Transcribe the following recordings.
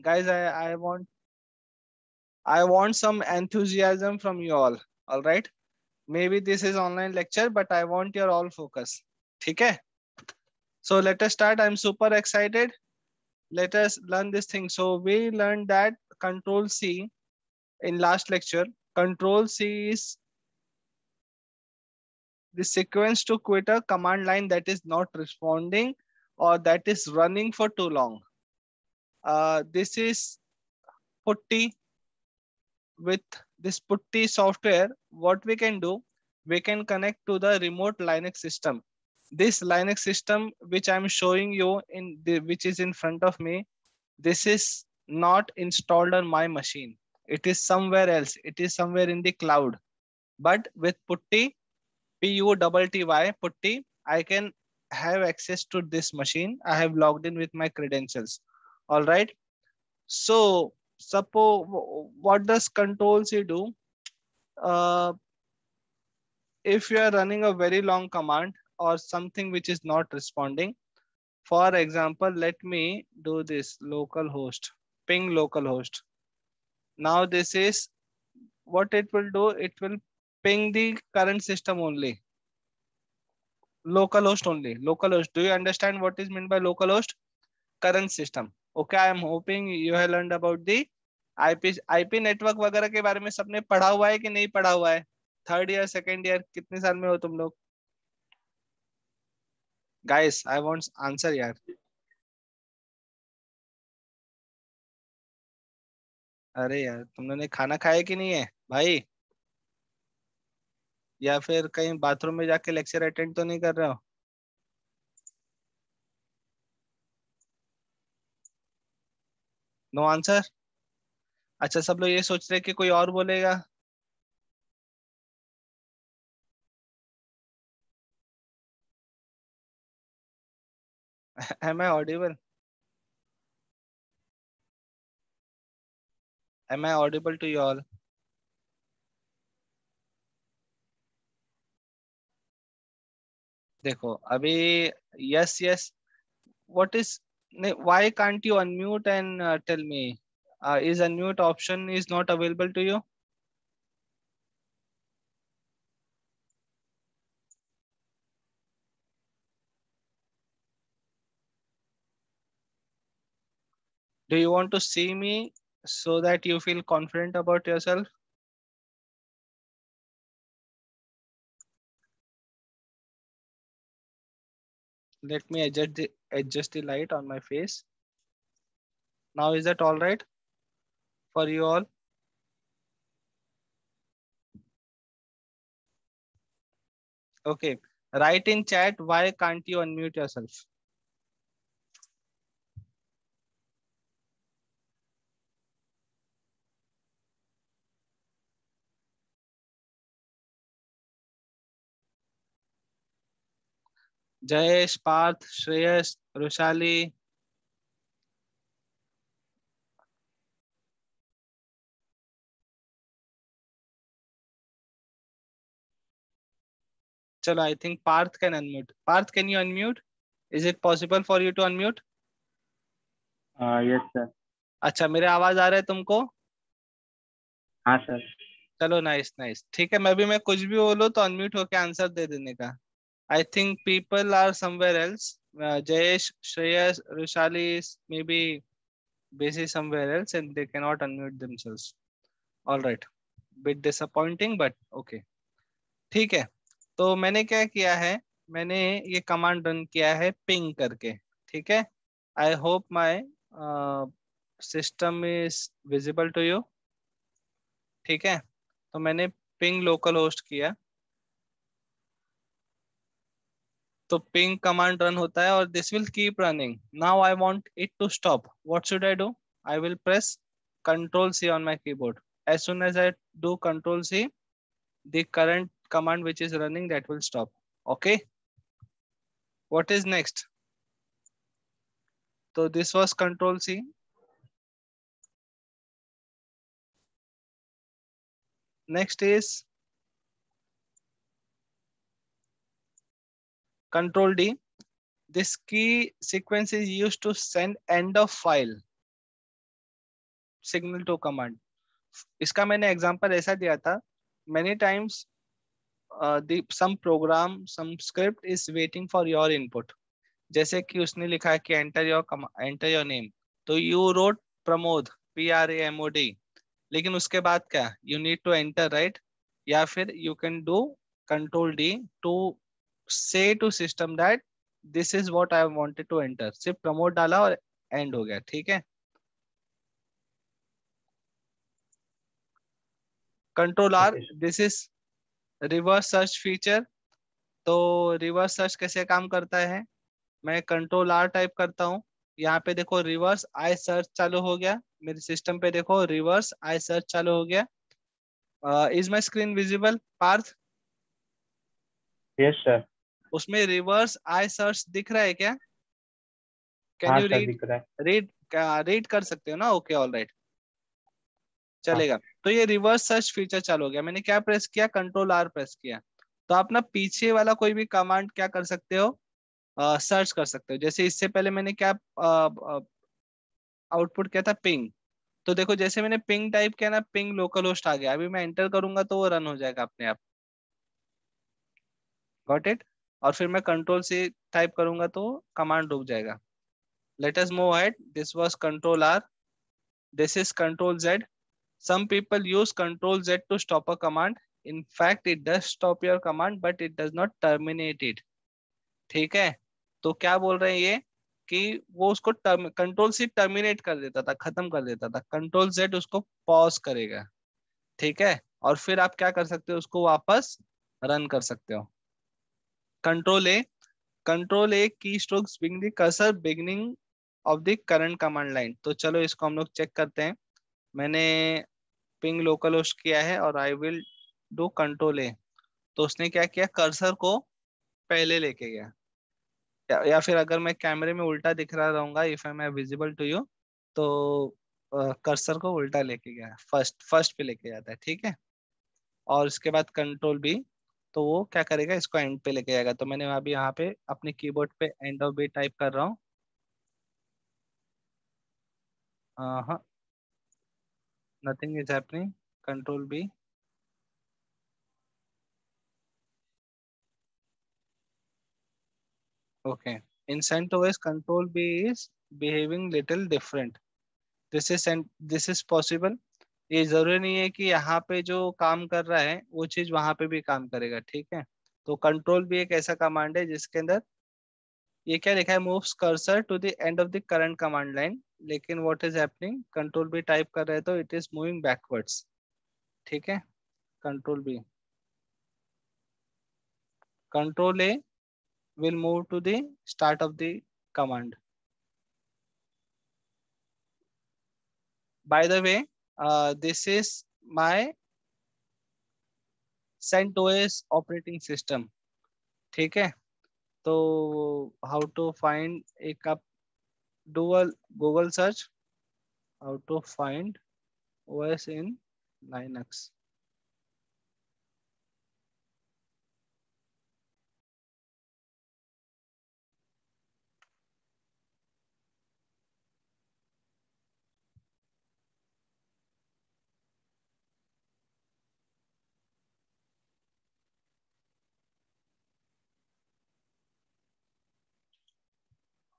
Guys, I want some enthusiasm from you all right? Maybe this is online lecture, but I want your all focus. Okay? So let us start. I'm super excited. Let us learn this thing. So we learned that Control C in last lecture. Control C is the sequence to quit a command line that is not responding or that is running for too long. This is putty. With this putty software, what we can do, we can connect to the remote Linux system. This Linux system which I'm showing you which is in front of me, this is not installed on my machine. It is somewhere else. It is somewhere in the cloud. But with putty, PUTTY, putty, I can have access to this machine. I have logged in with my credentials. All right. So suppose, what does Control C do? Uh, if you are running a very long command or something which is not responding, for example, let me do this localhost, ping localhost. Now this is what it will do. It will ping the current system only. Localhost only. Localhost. Do you understand what is meant by localhost? Current system. Okay, I am hoping you have learned about the IP network वगैरह के बारे में सबने पढ़ा हुआ है कि नहीं पढ़ा हुआ है? थर्ड ईयर, सेकेंड ईयर, कितने साल में हो तुम लोग? गाइस आई वांट आंसर यार. अरे यार, तुम लोगों ने खाना खाया कि नहीं है भाई? या फिर कहीं बाथरूम में जाके लेक्चर अटेंड तो नहीं कर रहे हो? No answer. अच्छा, सब लोग ये सोच रहे हैं कि कोई और बोलेगा. Am I audible? Am I audible to you all? देखो अभी. Yes yes. What is, why can't you unmute and tell me? Is unmute option is not available to you? Do you want to see me so that you feel confident about yourself? Let me adjust the light on my face. Now is that all right for you all? Okay. Write in chat, why can't you unmute yourself? Jayesh, Parth, Shreyas, Rushali. Chalo, I think Parth can unmute. Parth, can you unmute? Is it possible for you to unmute? Yes sir. अच्छा, मेरे आवाज आ रहा है तुमको? हाँ sir. चलो, nice nice. ठीक है, मैं कुछ भी बोलूं तो अनम्यूट होके आंसर दे देने का. I think people are somewhere else. Jayesh, Shreyas, Rushali is maybe busy somewhere else and they cannot unmute themselves. All right. Bit disappointing, but okay. ठीक है. तो मैंने क्या किया है? मैंने ये कमांड रन किया है पिंग करके. ठीक है. I hope my system is visible to you. ठीक है. तो मैंने पिंग लोकल होस्ट किया. तो पिंग कमांड रन होता है और this will keep running. Now I want it to stop. What should I do? I will press control C on my keyboard. As soon as I do control C, the current command which is running, that will stop. Okay. What is next? So this was control C. Next is control D. This key sequence is used to send end of file. Signal to command. इसका मैंने example ऐसा दिया था, many times some program, some script is waiting for your input। जैसे कि उसने लिखा है कि enter your name, तो you wrote प्रमोद, PRAMOD, लेकिन उसके बाद क्या, you need to enter, right? या फिर you can do control D to say to system that this is what I wanted to enter। सिर्फ प्रमोद डाला और एंड हो गया, ठीक है। Control R, Okay, sir. This is reverse search feature. तो रिवर्स सर्च कैसे काम करता है, मैं कंट्रोल आर टाइप करता हूँ, यहाँ पे देखो रिवर्स आई सर्च चालू हो गया, मेरे सिस्टम पे देखो रिवर्स आई सर्च चालू हो गया। Is my screen visible Parth? Yes, sir. उसमें रिवर्स आई सर्च दिख रहा है क्या? कैन हाँ यू सर, रीड? दिख रहा है। रीड, रीड कर सकते हो ना? ओके, ऑल राइट, हाँ। चलेगा। तो ये रिवर्स सर्च फीचर चालू हो गया, मैंने क्या प्रेस किया, कंट्रोल आर प्रेस किया। तो आप ना पीछे वाला कोई भी कमांड क्या कर सकते हो, सर्च कर सकते हो। जैसे इससे पहले मैंने क्या आउटपुट किया था, पिंग। तो देखो जैसे मैंने पिंग टाइप किया ना, पिंग लोकल होस्ट आ गया, अभी मैं एंटर करूंगा तो वो रन हो जाएगा अपने आप। Got it? और फिर मैं कंट्रोल से टाइप करूंगा तो कमांड रुक जाएगा। Let us move ahead, this was control R, this is control Z. Some people use Control Z to stop a command. In fact, it does stop your command, but it does not terminate it। ठीक है? तो क्या बोल रहे हैं ये, कि वो उसको कंट्रोल से टर्मिनेट कर देता था, खत्म कर देता था, कंट्रोल Z उसको पॉज करेगा। ठीक है? और फिर आप क्या कर सकते हो, उसको वापस रन कर सकते हो। कंट्रोल ए, कंट्रोल ए की strokes being the cursor beginning of the current command line. तो चलो इसको हम लोग चेक करते हैं। मैंने पिंग लोकल होस्ट किया है और आई विल डू कंट्रोल ए। तो उसने क्या किया, कर्सर को पहले लेके गया, या फिर अगर मैं कैमरे में उल्टा दिख रहा रहूंगा, if I am visible to you, तो कर्सर को उल्टा लेके गया, फर्स्ट फर्स्ट पे लेके जाता है, ठीक है। और इसके बाद कंट्रोल बी, तो वो क्या करेगा, इसको एंड पे लेके जाएगा। तो मैंने अभी यहाँ पे अपने कीबोर्ड पे एंड ऑफ बी टाइप कर रहा हूँ। हाँ, nothing is happening, control B. Okay, in CentOS control B is behaving little different। This is possible. ये जरूरी नहीं है कि यहाँ पे जो काम कर रहा है वो चीज वहां पे भी काम करेगा, ठीक है। तो कंट्रोल भी एक ऐसा कमांड है जिसके अंदर ये क्या लिखा है, moves cursor to the end of the current command line, लेकिन व्हाट इज हैपनिंग, कंट्रोल भी टाइप कर रहे हैं तो इट इज मूविंग बैकवर्ड्स। ठीक है, control B, control A will move to the start of the command। By the way, this is my CentOS operating system। ठीक है, तो हाउ टू फाइंड, एक आप do a Google search, how to find OS in Linux।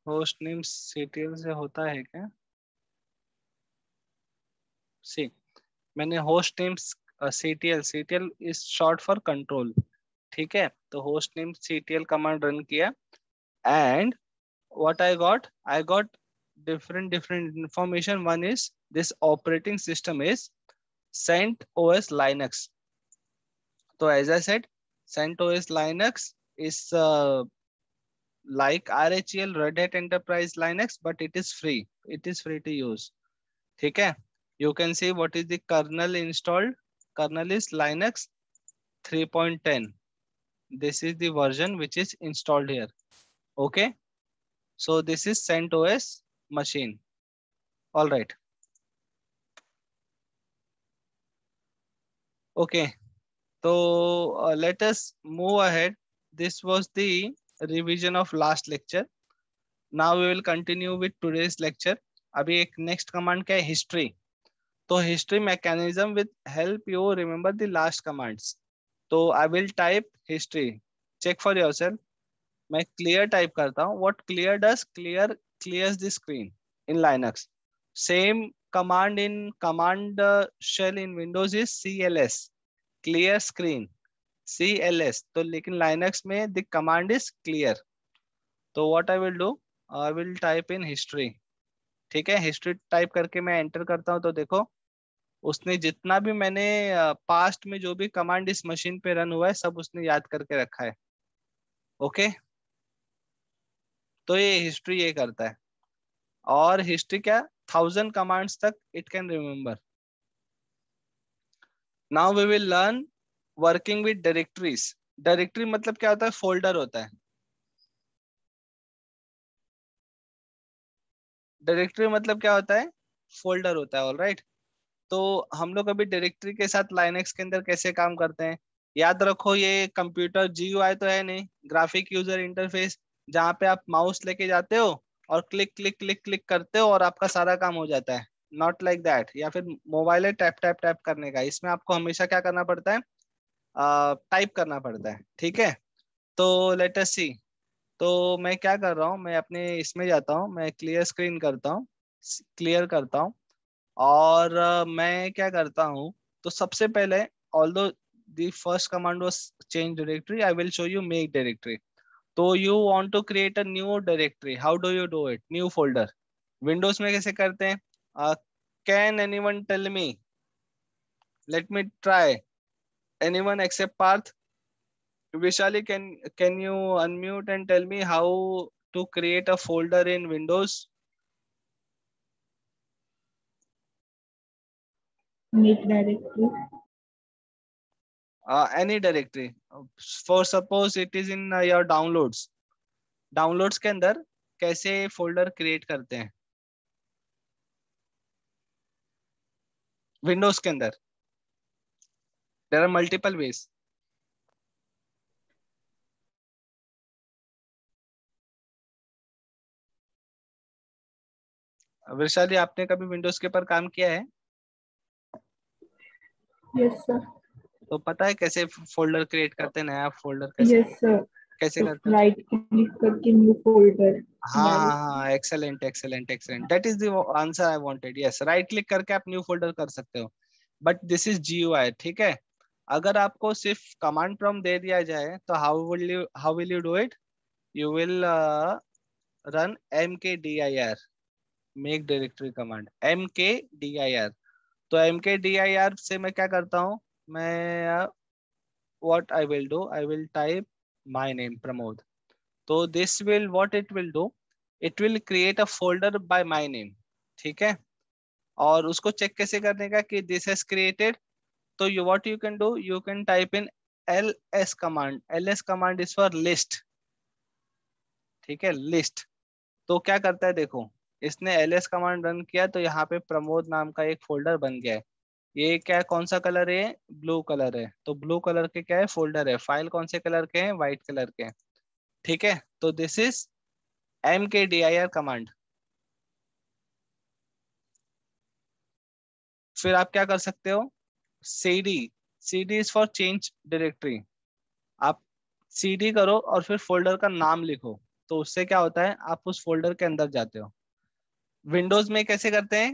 Host name CTL से होता है क्या? See, मैंने host name CTL is short for control. ठीक है, तो host name CTL command run किया, and what I got different information। One is this operating system is CentOS Linux। So as I said, CentOS Linux is like RHEL Red Hat Enterprise Linux, but it is free, it is free to use। ठीक है, you can see what is the kernel installed, kernel is Linux 3.10। this is the version which is installed here। okay, so this is CentOS machine, all right। okay, so let us move ahead। This was the revision of last lecture। Now we will continue with today's lecture। अभी एक next command क्या है, history। तो history mechanism with help you remember the last commands. तो I will type history, check for yourself. मैं clear type करता हूँ. What clear does? Clear clears the screen in Linux. Same command in command shell in Windows is cls, clear screen, cls. तो लेकिन Linux में the command is clear. तो what I will do, I will type in history. ठीक है, history type करके मैं enter करता हूँ. तो देखो उसने जितना भी मैंने पास्ट में जो भी कमांड इस मशीन पे रन हुआ है सब उसने याद करके रखा है. ओके, तो ये हिस्ट्री ये करता है. और हिस्ट्री क्या, 1000 कमांड्स तक it can remember. Now we will learn working with directories. Directory मतलब क्या होता है? फोल्डर होता है. डायरेक्टरी मतलब क्या होता है? फोल्डर होता है. All right. तो हम लोग अभी डायरेक्टरी के साथ लाइनक्स के अंदर कैसे काम करते हैं. याद रखो, ये कंप्यूटर जीयूआई तो है नहीं, ग्राफिक यूजर इंटरफेस, जहाँ पे आप माउस लेके जाते हो और क्लिक क्लिक क्लिक क्लिक करते हो और आपका सारा काम हो जाता है. Not like that. या फिर मोबाइल है टैप टैप टैप करने का, इसमें आपको हमेशा क्या करना पड़ता है? टाइप करना पड़ता है. ठीक है. तो लेट अस सी. तो मैं क्या कर रहा हूँ, मैं अपने इसमें जाता हूँ, मैं क्लियर स्क्रीन करता हूँ, क्लियर करता हूँ. और मैं क्या करता हूँ, तो सबसे पहले although the first command was change directory, I will show you make directory. तो you want to create a new directory, how do you do it? New folder. Windows में कैसे करते हैं? Can anyone tell me, let me try. Anyone except Parth? Vishali, can you unmute and tell me how to create a folder in Windows? Make directory. Any directory. For suppose it is in your downloads. Downloads के अंदर कैसे folder create करते हैं Windows के अंदर? There are multiple ways. Vaishali, आपने कभी Windows के ऊपर काम किया है? Yes sir. तो पता है कैसे फोल्डर क्रिएट करते हैं, नया फोल्डर कैसे Yes sir. कैसे तो करते हैं? राइट क्लिक करके न्यू फोल्डर. हाँ हाँ हाँ, excellent excellent excellent. That is the answer I wanted. Yes, right click करके आप न्यू फोल्डर कर सकते हो. But this is GUI. ठीक है. अगर आपको सिर्फ कमांड प्रॉम्प्ट दे दिया जाए तो how will you do it? You will run mkdir, make directory command, mkdir. तो mkdir से मैं क्या करता हूँ, मैं what I will do, I will type my name Pramod. तो this will what it will do, it will create a folder by my name. ठीक है. और उसको चेक कैसे करने का कि this has created? तो you what you can do, you can type in ls command. ls command is for list. ठीक है, लिस्ट. तो क्या करता है देखो, इसने ls कमांड रन किया तो यहाँ पे प्रमोद नाम का एक फोल्डर बन गया है. ये क्या, कौन सा कलर है? ब्लू कलर है. तो ब्लू कलर के क्या है? फोल्डर है. फाइल कौन से कलर के हैं? व्हाइट कलर के हैं. ठीक है. तो दिस इज mkdir कमांड. फिर आप क्या कर सकते हो? cd. cd is for change directory. आप cd करो और फिर फोल्डर का नाम लिखो. तो उससे क्या होता है, आप उस फोल्डर के अंदर जाते हो. विंडोज में कैसे करते हैं?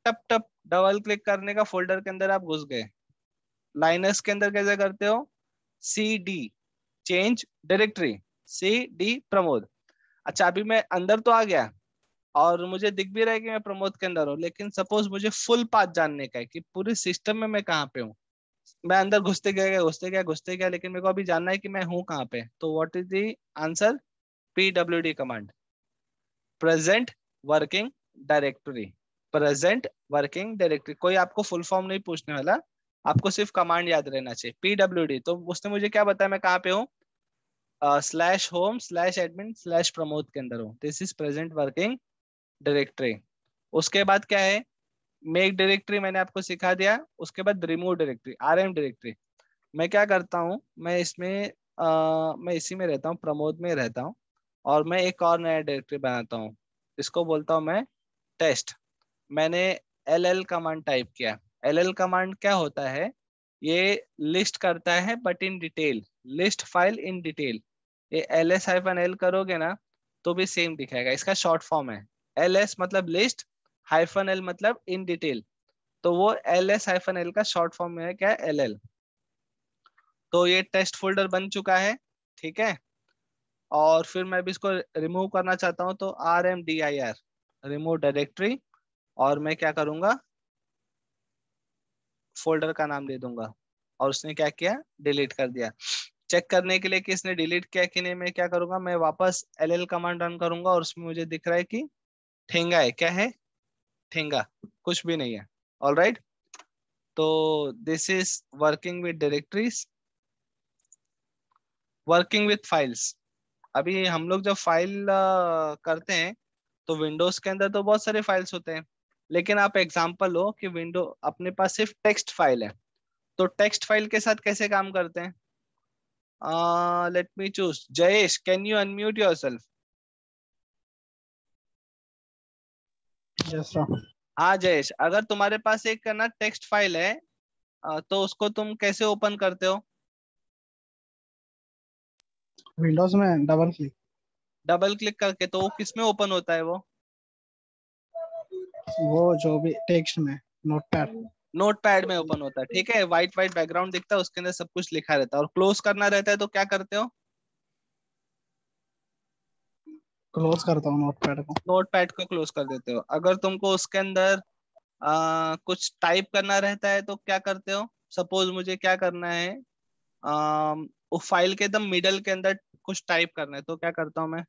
टप टप डबल क्लिक करने का, फोल्डर के अंदर आप घुस गए. लाइनक्स के अंदर कैसे करते हो? cd, change directory, cd Pramod. अच्छा, अभी मैं अंदर तो आ गया और मुझे दिख भी रहा है कि मैं प्रमोद के अंदर हूँ, लेकिन सपोज मुझे फुल पाथ जानने का है कि पूरे सिस्टम में मैं कहाँ पे हूँ. मैं अंदर घुसते गया घुसते गया घुसते गया, लेकिन मेरे को अभी जानना है कि मैं हूँ कहाँ पे. तो what is the answer? pwd command, present working directory. Present working directory. कोई आपको फुल फॉर्म नहीं पूछने वाला, आपको सिर्फ कमांड याद रहना चाहिए, pwd. तो उसने मुझे क्या बताया मैं कहाँ पे हूँ? Slash home slash admin slash Pramod के अंदर हूँ. This is present working directory. उसके बाद क्या है? मेक डायरेक्टरी मैंने आपको सिखा दिया. उसके बाद रिमूव डायरेक्टरी, rm डायरेक्टरी. मैं क्या करता हूँ, मैं इसमें मैं इसी में रहता हूँ, प्रमोद में रहता हूँ. और मैं एक और नया डायरेक्टरी बनाता हूँ, इसको बोलता हूँ मैं टेस्ट. मैंने ll कमांड टाइप किया। ll कमांड क्या होता है, ये लिस्ट करता है but in detail, list file in detail. ये ls-l करोगे ना तो भी सेम दिखेगा, इसका शॉर्ट फॉर्म है। ls मतलब लिस्ट, -l मतलब इन डिटेल, तो वो ls-l का शॉर्ट फॉर्म में है क्या, ll। तो ये टेस्ट फोल्डर बन चुका है, ठीक है। और फिर मैं भी इसको रिमूव करना चाहता हूँ, तो rmdir रिमूव डायरेक्टरी, और मैं क्या करूंगा, फोल्डर का नाम दे दूंगा। और उसने क्या किया, डिलीट कर दिया। चेक करने के लिए कि इसने डिलीट किया कि नहीं, मैं क्या करूंगा, मैं वापस ll कमांड रन करूंगा और उसमें मुझे दिख रहा है कि ठेंगा है। क्या है, ठेंगा, कुछ भी नहीं है। ऑल राइट, तो this is working with directories, working with files. अभी हम लोग जब फाइल करते हैं तो विंडोज के अंदर तो बहुत सारे फाइल्स होते हैं, लेकिन आप एग्जांपल लो कि विंडो अपने पास सिर्फ टेक्स्ट फाइल है, तो टेक्स्ट फाइल के साथ कैसे काम करते हैं। Let me choose, Jayesh can you unmute yourself. Yes sir. हाँ जयेश, अगर तुम्हारे पास एक ना टेक्स्ट फाइल है, तो उसको तुम कैसे ओपन करते हो। विंडोज में डबल क्लिक। डबल क्लिक करके, तो वो किस में ओपन होता है वो, वो जो भी टेक्स्ट में, नोटपैड। नोट पैड में ओपन होता है, ठीक है। व्हाइट व्हाइट बैकग्राउंड दिखता है, उसके अंदर सब कुछ लिखा रहता है। और क्लोज करना रहता है तो क्या करते हो, क्लोज करता हूँ नोटपैड को। नोट पैड को क्लोज कर देते हो। अगर तुमको उसके अंदर कुछ टाइप करना रहता है तो क्या करते हो। सपोज मुझे क्या करना है, वो फाइल के एकदम मिडल के अंदर कुछ टाइप करना है, तो क्या करता हूँ मैं।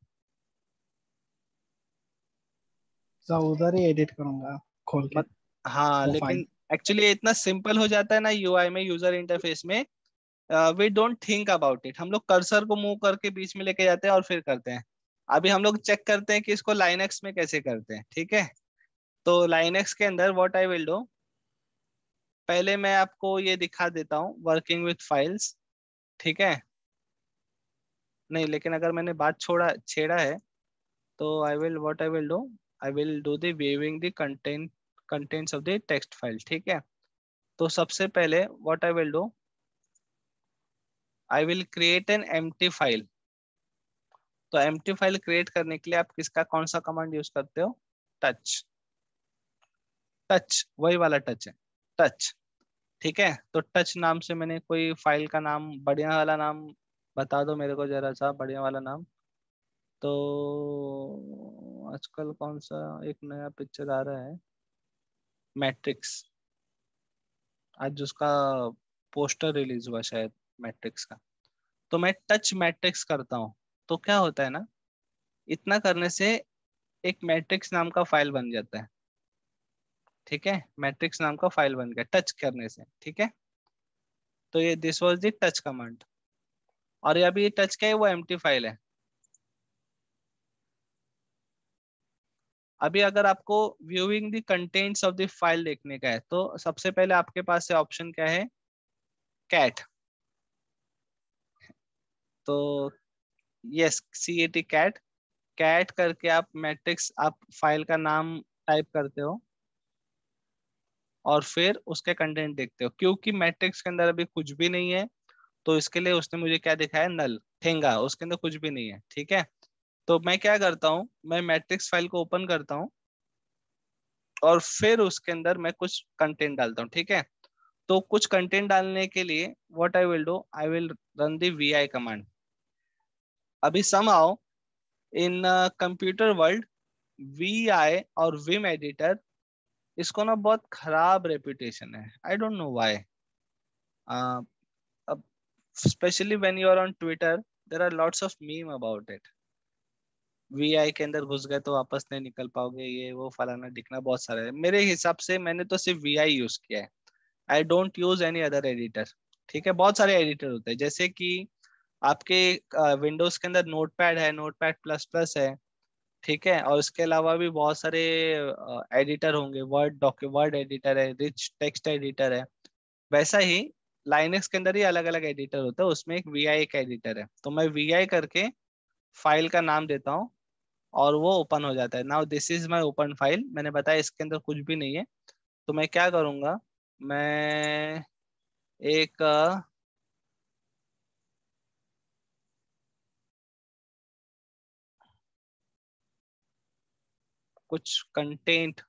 तो उधर ही एडिट करूंगा खोल के मत हाँ, वो लेकिन फाइल। एक्चुअली इतना सिंपल हो जाता है ना यूआई में, यूजर इंटरफेस में। We don't think about it, हम लोग कर्सर को मूव करके बीच में लेके जाते हैं और फिर करते हैं। अभी हम लोग चेक करते हैं कि इसको लाइनक्स में कैसे करते हैं, ठीक है। तो लाइनक्स के अंदर व्हाट आई विल डू, पहले मैं आपको ये दिखा देता हूँ, वर्किंग विथ फाइल्स, ठीक है। नहीं, लेकिन अगर मैंने बात छोड़ा छेड़ा है, तो I will what I will do, I will do the waving the contents of the text file, ठीक है। तो सबसे पहले what I will do, I will create an empty file. तो एम्प्टी फाइल क्रिएट करने के लिए आप किसका, कौन सा कमांड यूज करते हो, टच। टच वही वाला टच है, टच, ठीक है। तो टच नाम से मैंने कोई फाइल का नाम, बढ़िया वाला नाम बता दो मेरे को जरा सा, बढ़िया वाला नाम। तो आजकल कौन सा एक नया पिक्चर आ रहा है, मैट्रिक्स, आज उसका पोस्टर रिलीज हुआ शायद, मैट्रिक्स का। तो मैं टच मैट्रिक्स करता हूँ, तो क्या होता है ना, इतना करने से एक मैट्रिक्स नाम का फाइल बन जाता है, ठीक है। मैट्रिक्स नाम का फाइल बन गया टच करने से, ठीक है। तो ये this was the touch command. और ये अभी ये टच क्या है, वो एम्प्टी फाइल है। अभी अगर आपको viewing the contents of the file देखने का है, तो सबसे पहले आपके पास से ऑप्शन क्या है, कैट। तो यस, CAT, कैट। कैट करके आप मैट्रिक्स, आप फाइल का नाम टाइप करते हो और फिर उसके कंटेंट देखते हो। क्योंकि मैट्रिक्स के अंदर अभी कुछ भी नहीं है, तो इसके लिए उसने मुझे क्या दिखाया, नल, ठेंगा, उसके अंदर कुछ भी नहीं है, ठीक है। तो मैं क्या करता हूँ, मैं मैट्रिक्स फाइल को ओपन करता हूँ और फिर उसके अंदर मैं कुछ कंटेंट डालता हूँ, ठीक है। तो कुछ कंटेंट डालने के लिए what I will do, I will run the VI command. अभी somehow in computer world VI और विम एडिटर, इसको ना बहुत खराब रेपुटेशन है, I don't know why. Specially when you are on Twitter, there are lots of meme about it. VI के अंदर घुस गए तो वापस नहीं निकल पाओगे, ये वो फलाना दिखना, बहुत सारे है। मेरे हिसाब से मैंने तो सिर्फ VI यूज किया है, I don't use any other editor, ठीक है। बहुत सारे एडिटर होते हैं, जैसे कि आपके विंडोज के अंदर नोटपैड है, नोटपैड प्लस प्लस है, ठीक है। और इसके अलावा भी बहुत सारे एडिटर होंगे, वर्ड एडिटर है, रिच टेक्स्ट एडिटर है। वैसा ही लाइनक्स के अंदर ही अलग अलग एडिटर होता है, उसमें एक VI एक एडिटर है। तो मैं VI करके फाइल का नाम देता हूँ और वो ओपन हो जाता है। Now this is my open file, मैंने बताया इसके अंदर कुछ भी नहीं है। तो मैं क्या करूंगा, मैं एक कुछ कंटेंट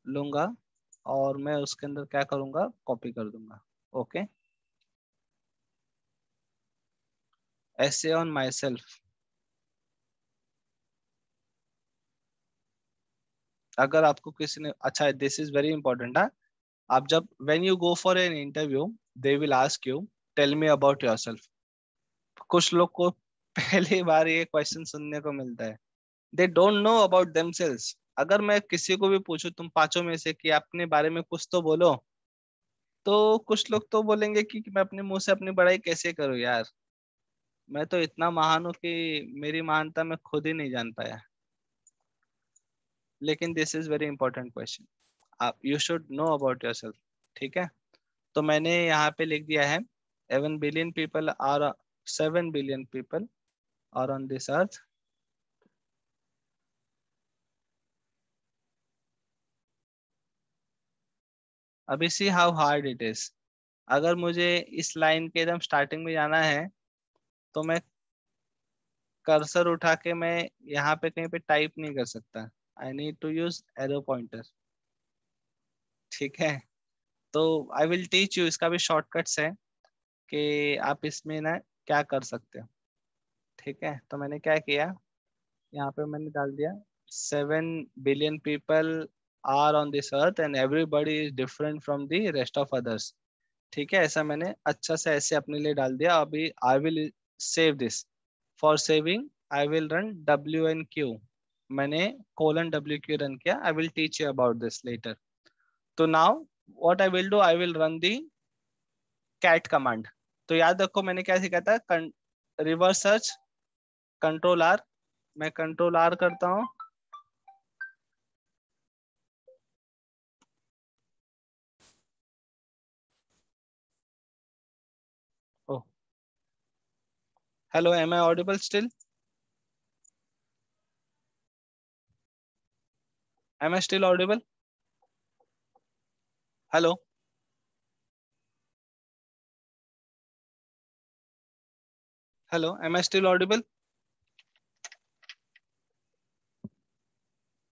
लूंगा और मैं उसके अंदर क्या करूंगा, कॉपी कर दूंगा। ओके, ऐसे ऑन माई सेल्फ। अगर आपको किसी ने, अच्छा दिस इज वेरी इंपॉर्टेंट, हाँ, आप जब when you go for an interview they will ask you tell me about yourself. कुछ लोग को पहली बार ये क्वेश्चन सुनने को मिलता है, they don't know about themselves. अगर मैं किसी को भी पूछूं तुम पांचों में से कि अपने बारे में कुछ तो बोलो, तो कुछ लोग तो बोलेंगे कि मैं अपने मुंह से अपनी बड़ाई कैसे करूं यार, मैं तो इतना महान हूं कि मेरी महानता मैं खुद ही नहीं जान पाया। लेकिन this is very important question, आप you should know about yourself. ठीक है, तो मैंने यहाँ पे लिख दिया है 7 billion people are on this earth। अभी see how hard it is. अगर मुझे इस लाइन के एकदम स्टार्टिंग में जाना है तो मैं कर्सर उठा के मैं यहाँ पे कहीं पे टाइप नहीं कर सकता, I need to use arrow pointer. ठीक है, तो आई विल टीच यू, इसका भी शॉर्टकट्स है कि आप इसमें ना क्या कर सकते हो। ठीक है, तो मैंने क्या किया, यहाँ पे मैंने डाल दिया 7 billion people are on this earth and everybody is different from the rest of others. ठीक है, ऐसा मैंने अच्छा से ऐसे अपने लिए डाल दिया। अभी I will save this, for saving I will run WNQ। मैंने :WQ रन किया, I will teach you about this letter. तो now what I will do, I will run the cat command. तो याद रखो मैंने क्या सीखा था, रिवर्स सर्च कंट्रोल R। मैं कंट्रोल R करता हूँ, oh hello, am I audible still? Am I still audible? Hello, hello, am I still audible?